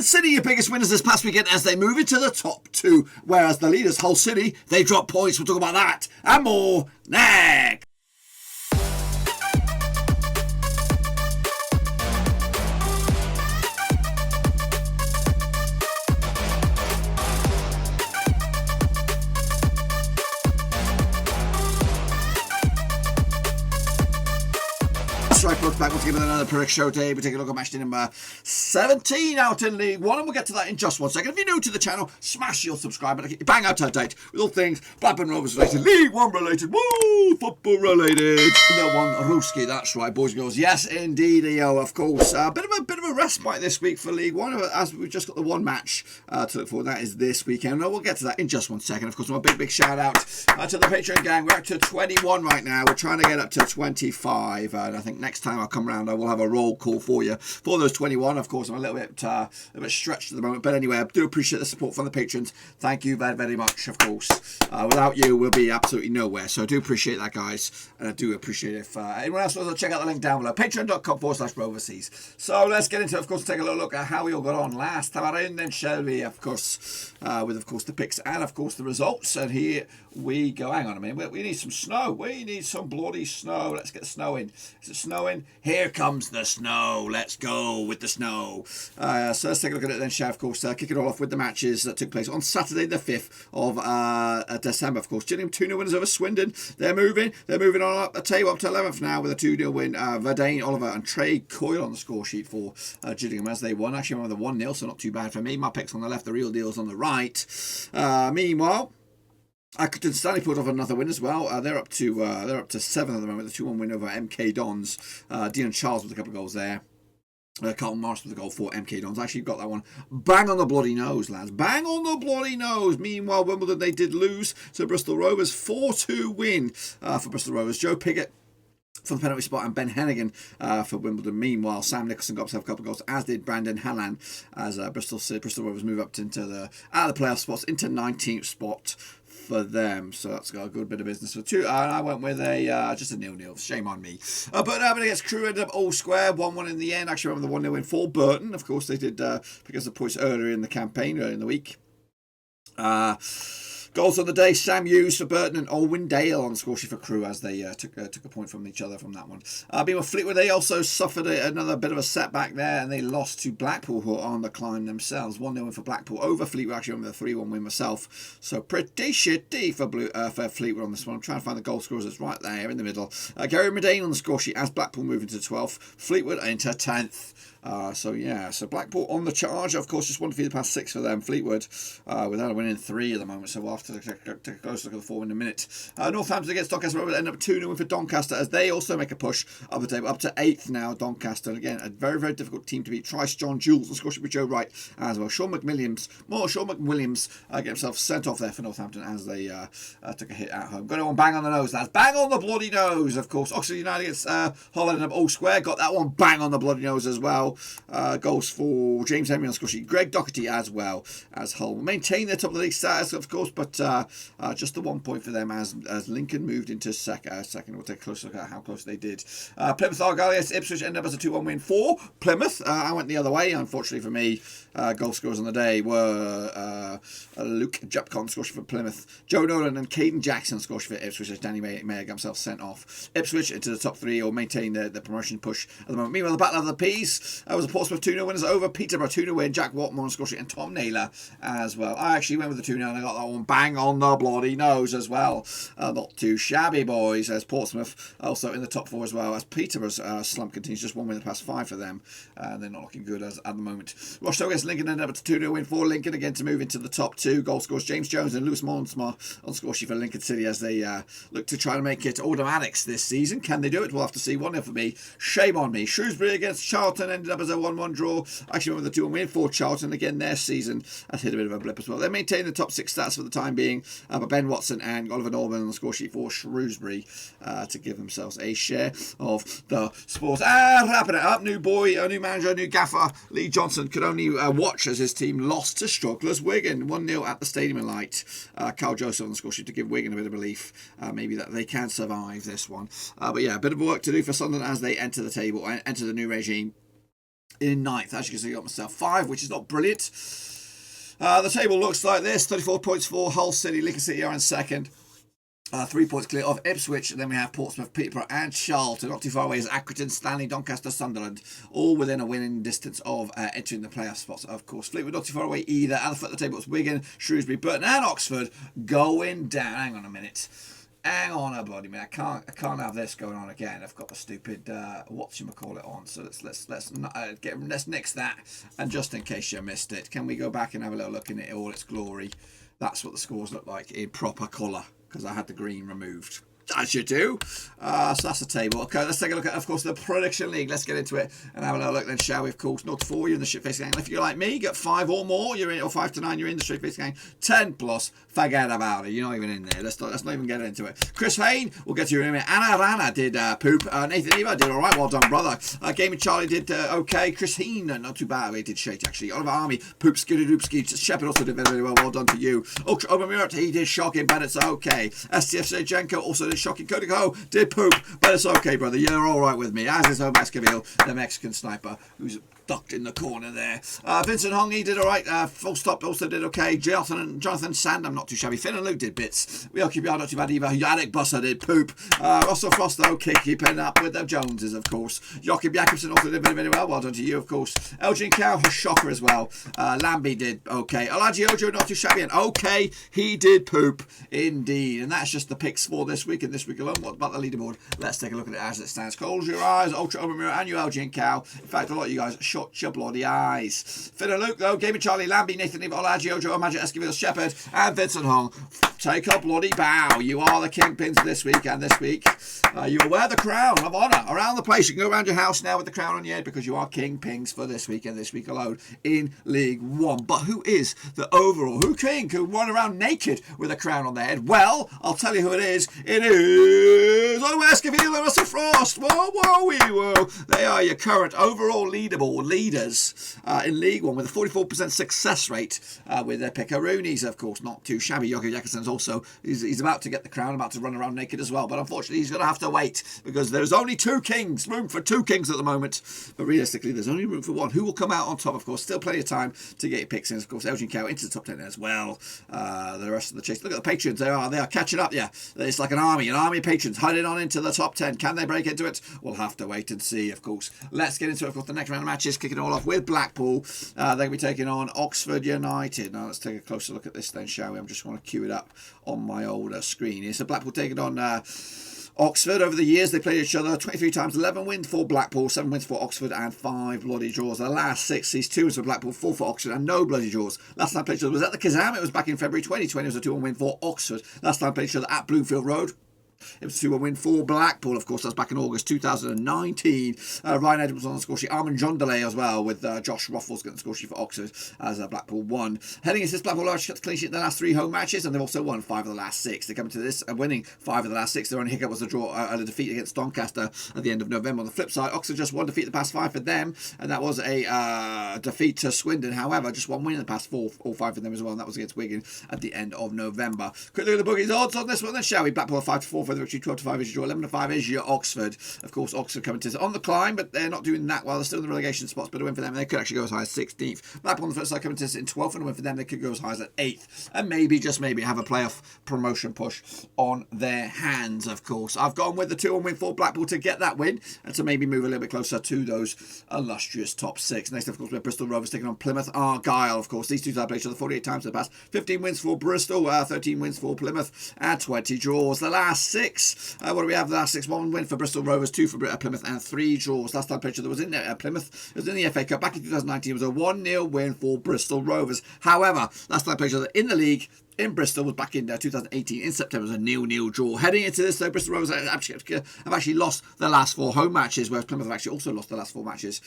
City, your biggest winners this past weekend as they move into the top two, whereas the leaders, Hull City, they drop points. We'll talk about that and more next. Right, folks, back once again with another Prick Show day. We're taking a look at match number 17 out in League One, and we'll get to that in just 1 second. If you're new to the channel, smash your subscribe button, bang out to date with all things Blackburn Rovers related, League One related, woo, football related. The one Ruski, that's right, boys and girls. Yes, indeed, yo, of course. A bit of a respite this week for League One, as we've just got the one match to look forward. That is this weekend. No, we'll get to that in just 1 second. Of course, a big shout out to the Patreon gang. We're up to 21 right now. We're trying to get up to 25, and I think next time I'll come round, I will have a roll call for you for those 21. Of course, I'm a little bit stretched at the moment, but anyway, I do appreciate the support from the patrons. Thank you very, very much. Of course, without you, we'll be absolutely nowhere. So I do appreciate that, guys, and I do appreciate if anyone else wants to check out the link down below, patreon.com/Roverseas. So let's get into it. Of course, take a little look at how we all got on last time around, then shall we? Of course, with of course the picks and of course the results. And here we go. Hang on a minute. We need some snow. We need some bloody snow. Let's get the snow in. Is it snowing? Here comes the snow. Let's go with the snow. So let's take a look at it then, shall of course. Kick it all off with the matches that took place on Saturday the 5th of December, of course. Gillingham 2-0 winners over Swindon. They're moving on up the table up to 11th now with a 2-0 win. Verdane, Oliver and Trey Coyle on the score sheet for Gillingham as they won. Actually, I remember the 1-0, so not too bad for me. My picks on the left, the real deal's on the right. Meanwhile, Accrington Stanley pulled off another win as well. They're up to 7th at the moment. The 2-1 win over MK Dons. Dean Charles with a couple of goals there. Carlton Morris with a goal for MK Dons. Actually got that one bang on the bloody nose, lads. Bang on the bloody nose. Meanwhile, Wimbledon, they did lose to Bristol Rovers. 4-2 win for Bristol Rovers. Joe Piggott for the penalty spot and Ben Hennigan for Wimbledon. Meanwhile, Sam Nicholson got himself a couple of goals, as did Brandon Hallan, as Bristol Rovers move up into the out of the playoff spots into 19th spot for them. So that's got a good bit of business for two. And I went with just a 0-0. Shame on me. But against Crewe, ended up all square. 1-1 in the end. Actually, remember the 1-0 win for Burton. Of course, they did pick us the points earlier in the campaign, earlier in the week. Goals on the day, Sam Hughes for Burton and Olwyn Dale on the score sheet for Crewe as they took a point from each other from that one. Being with Fleetwood, they also suffered another bit of a setback there and they lost to Blackpool, who are on the climb themselves. 1-0 win for Blackpool over Fleetwood. Actually, I'm with a 3-1 win myself. So pretty shitty for Fleetwood on this one. I'm trying to find the goal scorers. It's right there in the middle. Gary Medane on the score sheet as Blackpool move into 12th. Fleetwood into 10th. So Blackpool on the charge. Of course, just 1 defeat the past 6 for them. Fleetwood without a win in 3 at the moment, so we'll have to take a close look at the form in a minute. Northampton against Doncaster end up 2-0 win for Doncaster as they also make a push up the table, up to 8th now. Doncaster, and again, a very, very difficult team to beat. Trice John Jules on score sheet with Joe Wright as well. Sean McWilliams get himself sent off there for Northampton as they took a hit at home. Got it one bang on the nose, lads. Bang on the bloody nose, of course. Oxford United against Hull ended up all square. Got that one bang on the bloody nose as well. Goals for James Henry on the score sheet, Greg Doherty as well as Hull. Maintain their top of the league status, of course, but just the 1 point for them as Lincoln moved into second. We'll take a close look at how close they did. Plymouth Argyle, yes, Ipswich ended up as a 2-1 win for Plymouth. I went the other way, unfortunately for me. Goal scorers on the day were Luke Jupcon on the score sheet for Plymouth, Joe Nolan and Caden Jackson on the score sheet for Ipswich as Danny Mayer got himself sent off. Ipswich into the top 3 or maintain the promotion push at the moment. Meanwhile, the Battle of the Peas was a Portsmouth 2-0 winners over Peterborough. 2-0 win, Jack Watmore on the score sheet and Tom Naylor as well. I actually went with the 2-0 and I got that one bang on the bloody nose as well. Not too shabby, boys, as Portsmouth also in the top 4 as well, as Peterborough's slump continues. Just 1 win in the past 5 for them. They're not looking good at the moment. Rochdale against Lincoln ended up to 2-0 win for Lincoln again to move into the top 2. Goal scores James Jones and Lewis Monsma on score sheet for Lincoln City as they look to try to make it automatics this season. Can they do it? We'll have to see. 1-0 for me. Shame on me. Shrewsbury against Charlton ended up as a 1-1 draw. Actually, with the 2-1 win for Charlton. Again, their season has hit a bit of a blip as well. They maintain the top 6 stats for the time being, but Ben Watson and Oliver Norman on the score sheet for Shrewsbury to give themselves a share of the sport. Wrapping it up, new manager, new gaffer, Lee Johnson could only watch as his team lost to strugglers Wigan 1-0 at the Stadium in Light. Carl Joseph on the score sheet to give Wigan a bit of relief, maybe that they can survive this one. But yeah, a bit of work to do for Sunderland as they enter the table and enter the new regime. in ninth. As you can see, I got myself 5, which is not brilliant. The table looks like this: 34 points for Hull City. Lincoln City are in second. 3 points clear of Ipswich. And then we have Portsmouth, Peterborough and Charlton. Not too far away is Accrington, Stanley, Doncaster, Sunderland, all within a winning distance of entering the playoff spots, of course. Fleetwood not too far away either. And the foot of the table is Wigan, Shrewsbury, Burton and Oxford going down. Hang on a minute. Hang on a bloody minute. I can't have this going on again. I've got the stupid whatchamacallit on. So let's nix that. And just in case you missed it, can we go back and have a little look in it all its glory? That's what the scores look like in proper colour, because I had the green removed, as you do. So that's the table. Okay, let's take a look at, of course, the Prediction League. Let's get into it and have a little look then, shall we? Of course, 0 to 4, you're in the shit-faced gang. If you're like me, get 5 or more, you're in, or 5 to 9, you're in the shit-faced gang. 10 plus, forget about it. You're not even in there. Let's not even get into it. Chris Hayne, we'll get to you in a minute. Anna Rana did poop. Nathan Eva did all right. Well done, brother. Gaming Charlie did okay. Chris Hayne, not too bad. He did shake, actually. Oliver Army, poop, skiddy doopski. Shepherd also did very well. Well done to you. Ultra Obermurat, he did shocking, but it's okay. STFJ Jenko also did shocking. Cody Ho did poop, but it's okay, brother. You're all right with me. As is Omar Esquivel, the Mexican sniper, who's ducked in the corner there. Vincent Hong, he did all right. Full Stop also did okay. Jonathan Sand, I'm not too shabby. Finn and Luke did bits. We all keep not too bad either. Yannick Busser did poop. Russell Frost, okay, keeping up with the Joneses, of course. Joachim Jakobsen also did very, very well. Well done to you, of course. Elgin Cow, a shocker as well. Lambie did okay. Olaji Ojo, not too shabby. And okay, he did poop indeed. And that's just the picks for this week and this week alone. What about the leaderboard? Let's take a look at it as it stands. Close your eyes, Ultra Overmirror, and you, Elgin Cow. In fact, a lot of you guys shut your bloody eyes. Finn and Luke, though, Gaming Charlie, Lambie, Nathan Eva, Olaji Ojo, Magic Esquivel, Shepherd, and Vincent Hong. Take a bloody bow. You are the kingpins this week and this week. You will wear the crown of honour around the place. You can go around your house now with the crown on your head because you are kingpins for this week and this week alone in League One. But who is the overall? Who king could run around naked with a crown on their head? Well, I'll tell you who it is. It is Oliver Esquivel and Russell Frost. Whoa, whoa, wee, whoa. They are your current overall leaderboard leaders in League One with a 44% success rate with their pickaroonies, of course. Not too shabby. Joachim Jakobsen's also, he's about to get the crown, about to run around naked as well. But unfortunately, he's going to have to wait because there's only 2 kings. Room for 2 kings at the moment. But realistically, there's only room for 1. Who will come out on top, of course? Still plenty of time to get your picks in. Of course, Elgin Cow into the top 10 as well. The rest of the chase. Look at the patrons. They are catching up. Yeah, it's like an army of patrons heading on into the top 10. Can they break into it? We'll have to wait and see, of course. Let's get into it. Of course, the next round of matches, kicking it all off with Blackpool. They're going to be taking on Oxford United. Now, let's take a closer look at this then, shall we? I'm just want to cue it up on my older screen here. So Blackpool taking on Oxford. Over the years, they played each other 23 times. 11 wins for Blackpool, 7 wins for Oxford, and 5 bloody draws. The last 6 sees 2 wins for Blackpool, 4 for Oxford, and no bloody draws. Last time played each other was at the Kazam. It was back in February 2020. It was a 2-1 win for Oxford. Last time played each other at Bloomfield Road. It was a 2-1 win for Blackpool, of course. That's back in August 2019. Ryan Edwards was on the score sheet. Armand Jondelay as well, with Josh Ruffles getting the score sheet for Oxford as Blackpool won. Heading into this, Blackpool large got the clean sheet in the last 3 home matches, and they've also won 5 of the last 6. They come into this winning 5 of the last 6. Their only hiccup was a draw, a defeat against Doncaster at the end of November. On the flip side, Oxford just 1 defeat the past 5 for them, and that was a defeat to Swindon. However, just 1 win in the past 4 or 5 for them as well, and that was against Wigan at the end of November. Quick look at the bookies odds on this one then, shall we? Blackpool 5-4 for the victory, 12-5 is your draw, 11-5 is your Oxford. Of course, Oxford coming to on the climb, but they're not doing that well. They're still in the relegation spots, but a win for them, they could actually go as high as 16th. Blackpool on the first side coming to in 12th, and a win for them, they could go as high as at 8th, and maybe, just maybe, have a playoff promotion push on their hands, of course. I've gone with the 2-1 win for Blackpool to get that win, and to maybe move a little bit closer to those illustrious top 6. Next, of course, we have Bristol Rovers taking on Plymouth Argyle, of course. These two have played each other 48 times in the past. 15 wins for Bristol, 13 wins for Plymouth, and 20 draws. The last 6, what do we have? The last 6, 1 win for Bristol Rovers, 2 for Plymouth, and 3 draws. Last time played that was in Plymouth. It was in the FA Cup back in 2019. It was a 1-0 win for Bristol Rovers. However, last time played in the league in Bristol was back in 2018 in September. It was a 0-0 draw. Heading into this, though, Bristol Rovers have actually lost the last 4 home matches, whereas Plymouth have actually also lost the last 4 matches,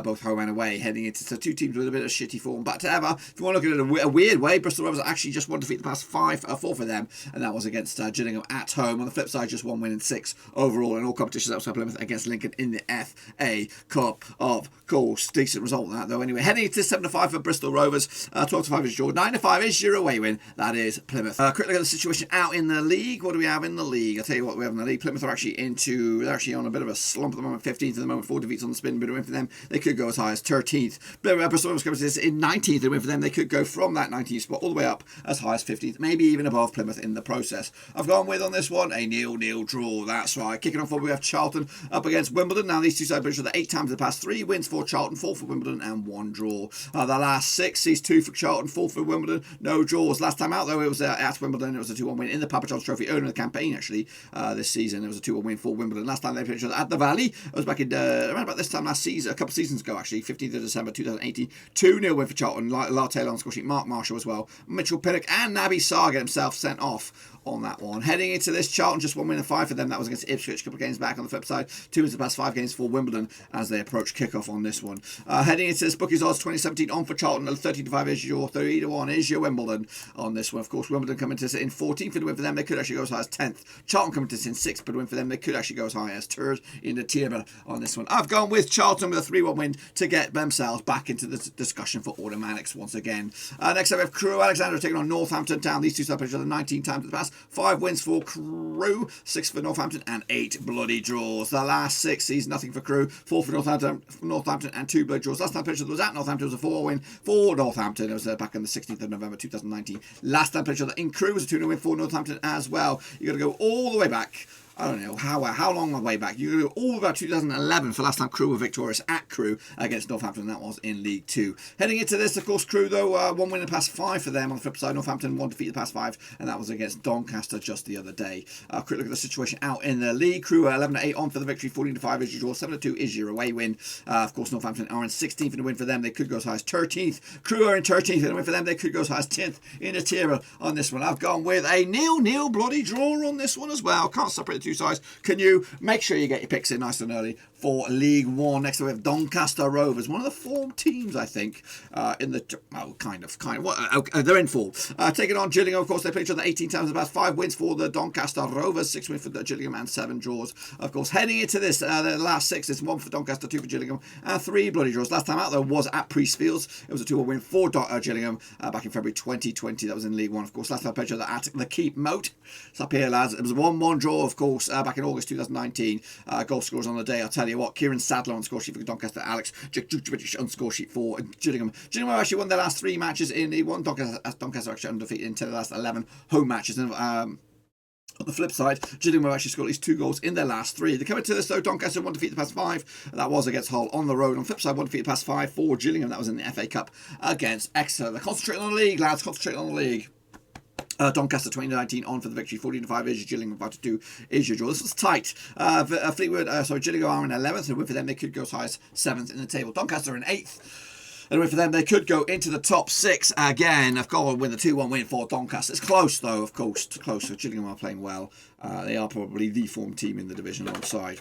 both home and away, heading into 2 teams with a bit of shitty form. But however, if you want to look at it a weird way, Bristol Rovers actually just 1 defeat the past 4 for them, and that was against Gillingham at home. On the flip side, just 1 win in 6 overall in all competitions outside Plymouth against Lincoln in the FA Cup, of course. Decent result that, though. Anyway, heading into 7-5 for Bristol Rovers, 12-5 is your draw, 9-5 is your away win. That that is Plymouth. Quick look at the situation out in the league. What do we have in the league? I'll tell you what we have in the league. Plymouth are they're actually on a bit of a slump at the moment. 15th at the moment, 4 defeats on the spin, bit of win for them. They could go as high as 13th. Bristol was coming to this in 19th, and win for them. They could go from that 19th spot all the way up as high as 15th, maybe even above Plymouth in the process. I've gone with on this one a 0-0 draw. That's right. Kicking off, we have Charlton up against Wimbledon. Now these two sides are the 8 times in the past, 3 wins for Charlton, 4 for Wimbledon, and 1 draw. The last 6 sees 2 for Charlton, 4 for Wimbledon, no draws. Last time out though, it was at Wimbledon. It was a 2-1 win in the Papa John's Trophy earlier in the campaign. Actually, this season it was a 2-1 win for Wimbledon. Last time they played each other at the Valley, it was back in around about this time last season, a couple of seasons ago actually, 15th of December 2018. 2-0 win for Charlton. Lar Taylor on the score sheet, Mark Marshall as well, Mitchell Pinnock and Naby Sarr get himself sent off on that one. Heading into this, Charlton just 1 win and 5 for them. That was against Ipswich. A couple of games back on the flip side. 2 wins the past 5 games for Wimbledon as they approach kickoff on this one. Heading into this, bookies odds 2017 on for Charlton. 30-5 is your 30-1 is your Wimbledon on this one. Of course, Wimbledon coming to this in 14th for the win for them. They could actually go as high as 10th. Charlton coming to this in 6th for the win for them. They could actually go as high as 3rd in the table on this one. I've gone with Charlton with a 3-1 win to get themselves back into the discussion for automatics once again. Next up we have Crewe. Alexandra taking on Northampton Town. These two sides played each other 19 times in the past. 5 wins for Crewe, 6 for Northampton, and 8 bloody draws. The last 6 sees nothing for Crewe, 4 for Northampton, and 2 bloody draws. Last time picture that was at Northampton was a 4 win for Northampton. It was back on the 16th of November 2019. Last time picture that in Crewe was a 2-0 win for Northampton as well. You got to go all the way back. I don't know how long the way back. You go all about 2011 for last time Crewe were victorious at Crewe against Northampton. That was in League 2. Heading into this, of course, Crewe though 1 win in the past 5 for them. On the flip side, Northampton 1 defeat in the past 5, and that was against Doncaster just the other day. Quick look at the situation out in the league. Crewe are 11-8 on for the victory. 14-5 is your draw. 7-2 is your away win. Of course, Northampton are in 16th in the win for them. They could go as high as 13th. Crewe are in 13th in the win for them. They could go as high as 10th in the table on this one. I've gone with a 0-0 bloody draw on this one as well. Can't separate the two sides. Can you make sure you get your picks in nice and early for League 1? Next we have Doncaster Rovers, one of the form teams, I think, in the... Oh, kind of. They're in form. Taking on Gillingham, of course, they played each other 18 times, about 5 wins for the Doncaster Rovers, 6 wins for the Gillingham, and 7 draws. Of course, heading into this, the last 6 is 1 for Doncaster, 2 for Gillingham, and 3 bloody draws. Last time out, though, was at Priestfields. It was a 2-1 win for Gillingham back in February 2020. That was in League 1, of course. Last time I played each other at the Keep Moat. It's up here, lads. It was a 1-1 draw, of course, back in August 2019. Goal scorers on the day, I'll tell you what. Kieran Sadler on score sheet for Doncaster, Alex Jukovic on score sheet for Gillingham. Gillingham actually won their last 3 matches in League 1. Doncaster actually undefeated in 10 of the last 11 home matches. And on the flip side, Gillingham have actually scored at least 2 goals in their last 3. They come into this though, Doncaster 1 defeat the past 5. That was against Hull on the road. On the flip side, 1 defeat the past 5 for Gillingham. That was in the FA Cup against Exeter. They're concentrating on the league, lads. Concentrating on the league. Doncaster 2019 on for the victory. 14-5 is your Gillingham, 5-2 is your draw. This was tight. Fleetwood, Gillingham are in 11th, and win for them they could go as high as 7th in the table. Doncaster in 8th. And for them, they could go into the top 6 again. I've got to win the 2-1 win for Doncaster. It's close, though, of course. Close. So Gillingham are playing well. They are probably the form team in the division alongside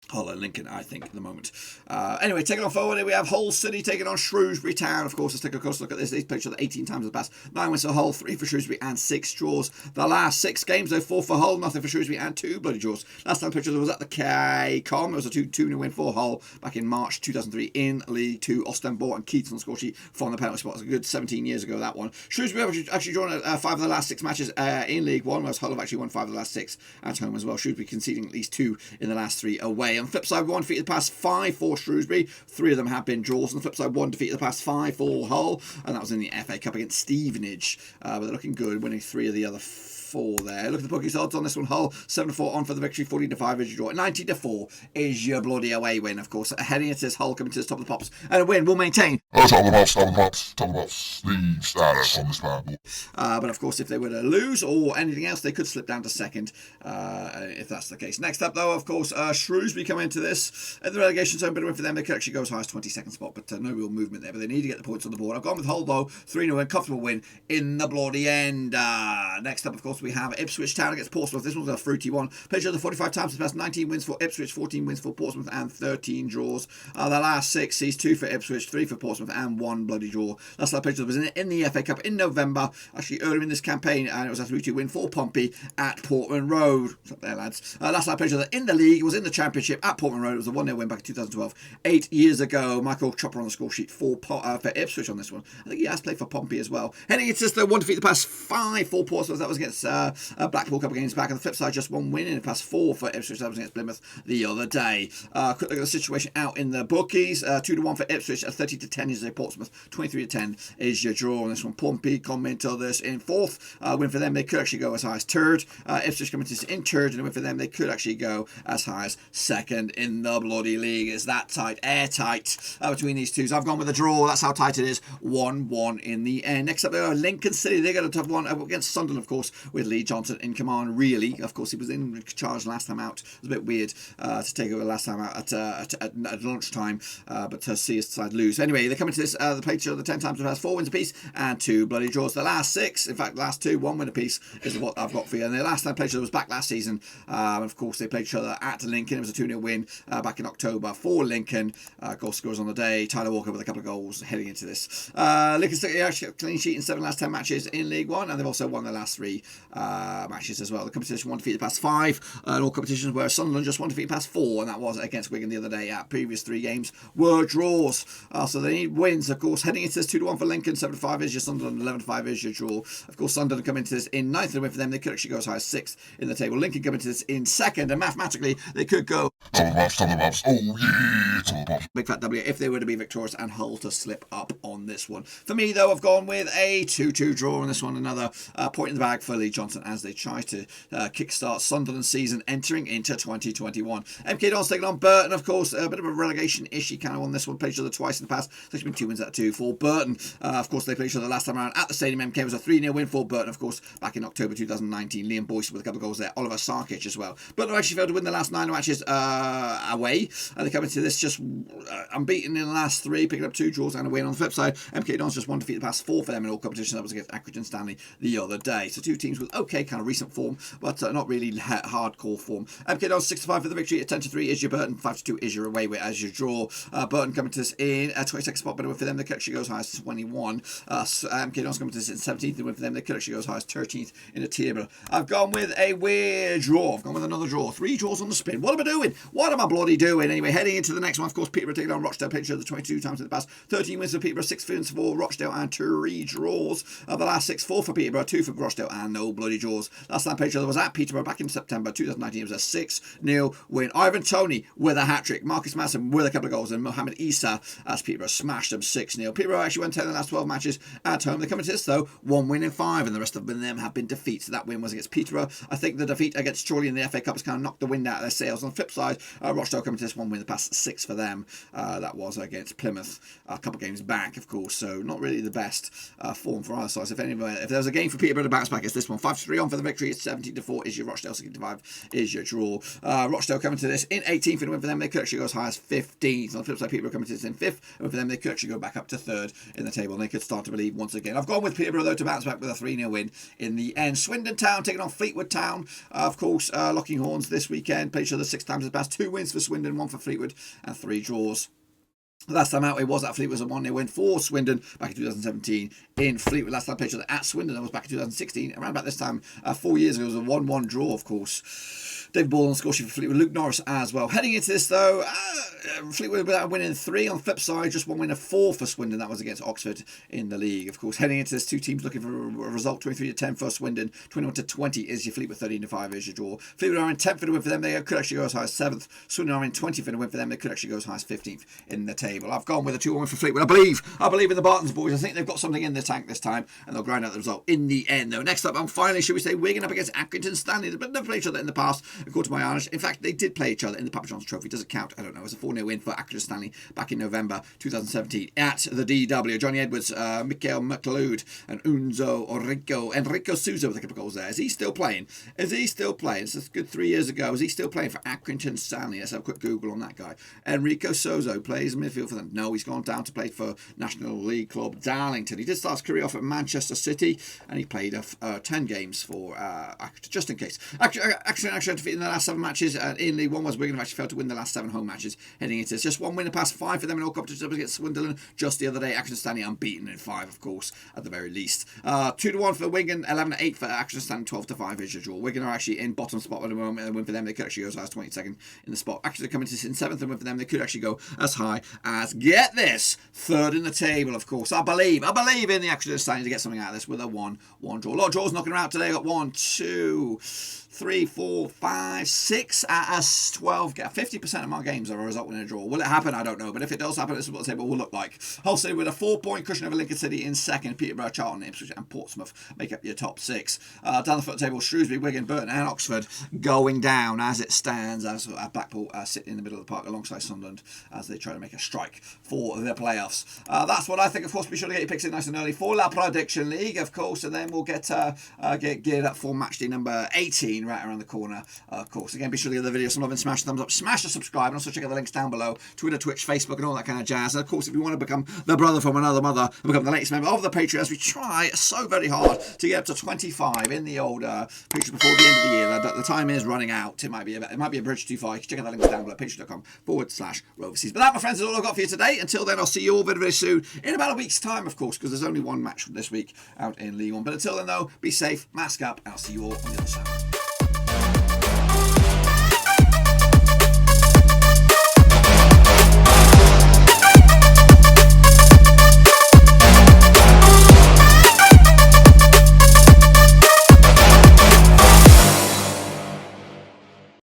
Hull and Lincoln, I think, at the moment. Anyway, taking on forward, here we have Hull City taking on Shrewsbury Town. Of course, let's take a close look at this. They've played each other 18 times in the past. 9 wins for Hull, 3 for Shrewsbury, and 6 draws. The last 6 games, though, 4 for Hull, nothing for Shrewsbury, and 2 bloody draws. Last time picture was at the K-Com. It was a 2-0 win for Hull back in March 2003 in League 2. Austin Ball and Keynes on the score sheet from the penalty spot. It was a good 17 years ago, that one. Shrewsbury have actually drawn 5 of the last 6 matches in League 1, whereas Hull have actually won 5 of the last 6 at home as well. Shrewsbury conceding at least 2 in the last 3 away. On the flip side, 1 defeat the past 5 for Shrewsbury. 3 of them have been draws. On the flip side, 1 defeat the past 5 for Hull, and that was in the FA Cup against Stevenage. But they're looking good, winning 3 of the other 4 there. Look at the bookies odds on this one. Hull 7-4 on for the victory. 14-5 is your draw. 19-4 is your bloody away win. Of course, heading into this, Hull coming to the top of the pops, and a win will maintain top of the pops, league status on this man. But of course, if they were to lose or anything else, they could slip down to 2nd if that's the case. Next up, though, of course, Shrewsbury come into this at the relegation zone. Bit of win for them. They could actually go as high as 22nd spot, but no real movement there. But they need to get the points on the board. I've gone with Hull though. 3-0 win, comfortable win in the bloody end. Next up, of course, we have Ipswich Town against Portsmouth. This one's a fruity one. Played each other 45 times in the past. 19 wins for Ipswich, 14 wins for Portsmouth, and 13 draws. The last 6 sees 2 for Ipswich, 3 for Portsmouth, and 1 bloody draw. Last time I played each other was in the FA Cup in November, actually earlier in this campaign, and it was a 3-2 win for Pompey at Portman Road. What's up there, lads? Last time I played each other in the league was in the Championship. Championship at Portman Road. It was a 1-0 win back in 2012. 8 years ago, Michael Chopper on the score sheet for Ipswich on this one. I think he has played for Pompey as well. Heading into this, though, one defeat the past 5 for Portsmouth. That was against Blackpool a couple of games back. On the flip side, just one win in the past 4 for Ipswich. That was against Plymouth the other day. Quick look at the situation out in the bookies. 2-1 for Ipswich. 30-10 is a Portsmouth. 23-10 is your draw on this one. Pompey comment on this in 4th. Win for them, they could actually go as high as 3rd. Ipswich coming to this in 3rd, and a win for them, they could actually go as high as 2nd in the bloody league. It's that tight, airtight between these two. So I've gone with a draw. That's how tight it is. 1-1 in the end. Next up, there are Lincoln City. They got a tough one against Sunderland, of course, with Lee Johnson in command. Really, of course, he was in charge last time out. It was a bit weird to take over last time out at lunchtime, but to see his side lose. Anyway, they come into this. They played each other 10 times. It has 4 wins apiece and 2 bloody draws. The last 6, in fact, the last 2, 1 win apiece is what I've got for you. And the last time they played each other was back last season. Of course, they played each other at Lincoln. It was a 2-0 win back in October for Lincoln. Goal scorers on the day. Tyler Walker with a couple of goals heading into this. Lincoln City actually got a clean sheet in 7 last 10 matches in League One, and they've also won their last 3 matches as well. The competition 1 defeat the past 5 in all competitions, where Sunderland just 1 defeat the past 4, and that was against Wigan the other day. Previous 3 games were draws, so they need wins. Of course, heading into this 2-1 for Lincoln, 7-5 is your Sunderland, 11-5 is your draw. Of course, Sunderland come into this in 9th, and win for them, they could actually go as high as 6th in the table. Lincoln come into this in 2nd, and mathematically they could go big fat W if they were to be victorious, and Hull to slip up on this one. For me, though, I've gone with a 2-2 draw on this one. Another point in the bag for Lee Johnson as they try to kickstart Sunderland season entering into 2021. MK Dons taking on Burton, of course. A bit of a relegation issue kind of on this one. Played each other twice in the past. So it's been 2 wins out of 2 for Burton. Of course, they played each other last time around at the stadium. MK was a 3-0 win for Burton, of course, back in October 2019. Liam Boyce with a couple of goals there. Oliver Sarkic as well. Burton actually failed to win the last 9 matches away. They come into this just unbeaten in the last 3, picking up 2 draws and a win. On the flip side, MK Dons just 1 defeat the past 4 for them in all competitions. That was against Accrington, Stanley the other day. So 2 teams with okay kind of recent form, but not really hardcore form. MK Dons 6-5 for the victory. 10-3 is your Burton. 5-2 is your away as your draw. Burton coming to this in a 22nd spot, but a win for them, they could actually go as high as 21. MK Dons coming to this in 17th, and win for them, they could actually go as high as 13th in the table. I've gone with a weird draw. I've gone with another draw. 3 draws on the spin. What am I doing? What am I bloody doing? Anyway, heading into the next one, of course, Peterborough taking on Rochdale. Played each other 22 times in the past. 13 wins for Peterborough, 6 wins for Rochdale, and 3 draws. The last 6, 4 for Peterborough, 2 for Rochdale, and no bloody draws. Last time played each other was at Peterborough back in September 2019. It was a 6-0 win. Ivan Toney with a hat-trick. Marcus Madsen with a couple of goals, and Mohamed Issa as Peterborough smashed them 6-0. Peterborough actually won 10 in the last 12 matches at home. They come into this, though, 1 win in 5, and the rest of them have been defeats. So that win was against Peterborough. I think the defeat against Chorley in the FA Cup has kind of knocked the wind out of their sails. On the flip side, Rochdale coming to this 1 win the past 6 for them. That was against Plymouth a couple of games back, of course, so not really the best form for our sides. If there was a game for Peterborough to bounce back, it's this one. 5-3 on for the victory. It's 17-4 is your Rochdale. 65 is your draw. Rochdale coming to this in 18th, and win for them, they could actually go as high as 15th. On the flip side, Peterborough coming to this in 5th, and for them, they could actually go back up to 3rd in the table, and they could start to believe once again. I've gone with Peterborough, though, to bounce back with a 3-0 win in the end. Swindon Town taking on Fleetwood Town. Of course, Locking Horns this weekend. Played each other 6 times in the past. 2 wins for Swindon, 1 for Fleetwood, and 3 draws. Last time out, it was at Fleetwood, was a 1-0 win for Swindon back in 2017 in Fleetwood. Last time played each other at Swindon, that was back in 2016. Around about this time, 4 years ago, it was a 1-1 draw, of course. David Ball on score sheet for Fleetwood, Luke Norris as well. Heading into this, though, Fleetwood without winning 3. On the flip side, just 1 win of 4 for Swindon. That was against Oxford in the league. Of course, heading into this, 2 teams looking for a result. 23-10 for Swindon, 21-20 is your Fleetwood, 13-5 is your draw. Fleetwood are in 10th for the win for them. They could actually go as high as 7th. Swindon are in 20th for the win for them. They could actually go as high as 15th in the table. I've gone with a 2-1 for Fleetwood. I believe in the Bartons boys. I think they've got something in the tank this time, and they'll grind out the result in the end, though. Next up, and finally, should we say, Wigan up against Accrington Stanley. They've never played each other in the past, according to my knowledge. In fact, they did play each other in the Papa John's Trophy. Does it count? I don't know. It was a 4-0 win for Accrington Stanley back in November 2017 at the DW. Johnny Edwards, Mikael McLeod, and Enrico Souza with a couple of goals there. Is he still playing? It's a good 3 years ago. Is he still playing for Accrington Stanley? Let's have a quick Google on that guy. Enrico Souza plays midfield do it for them? No, he's gone down to play for National League club Darlington. He did start his career off at Manchester City, and he played 10 games for, just in case. Actually, defeated in the last 7 matches in League One was Wigan have actually failed to win the last 7 home matches heading into this. Just 1 win in the past 5 for them in all competitions against Swindon just the other day. Accrington Stanley unbeaten in 5, of course, at the very least. 2-1 for Wigan, 11-8 for Accrington Stanley, 12-5 is your draw. Wigan are actually in bottom spot at the moment, and a win for them, they could actually go as high as 22nd in the spot. Actually, coming to in 7th, and win for them, they could actually go as high as, get this, 3rd in the table, of course. I believe in the Accrington Stanley to get something out of this with a 1-1 draw. A lot of draws knocking around today. Got 1, 2, 3, 4, 5, 6 out of 12. 50% of my games are a result in a draw. Will it happen? I don't know. But if it does happen, this is what the table will look like. Hull City with a 4-point cushion over Lincoln City in 2nd. Peterborough, Charlton, Ipswich and Portsmouth make up your top 6. Down the foot table, Shrewsbury, Wigan, Burton and Oxford going down as it stands. As Blackpool sit in the middle of the park alongside Sunderland as they try to make a strike for the playoffs. That's what I think. Of course, be sure to get your picks in nice and early for La Prediction League, of course. And then we'll get geared up for matchday number 18 right around the corner, of course. Again, be sure to give the video some love and smash the thumbs up, smash the subscribe, and also check out the links down below: Twitter, Twitch, Facebook, and all that kind of jazz. And of course, if you want to become the brother from another mother and become the latest member of the Patreon, as we try so very hard to get up to 25 in the old Patreon before the end of the year. The time is running out. It might be a bridge too far. You can check out the links down below: patreon.com/Roverseas. But that, my friends, is all I've got for you today. Until then, I'll see you all very, very soon in about a week's time, of course, because there's only 1 match this week out in League One. But until then, though, be safe, mask up, and I'll see you all on the other side.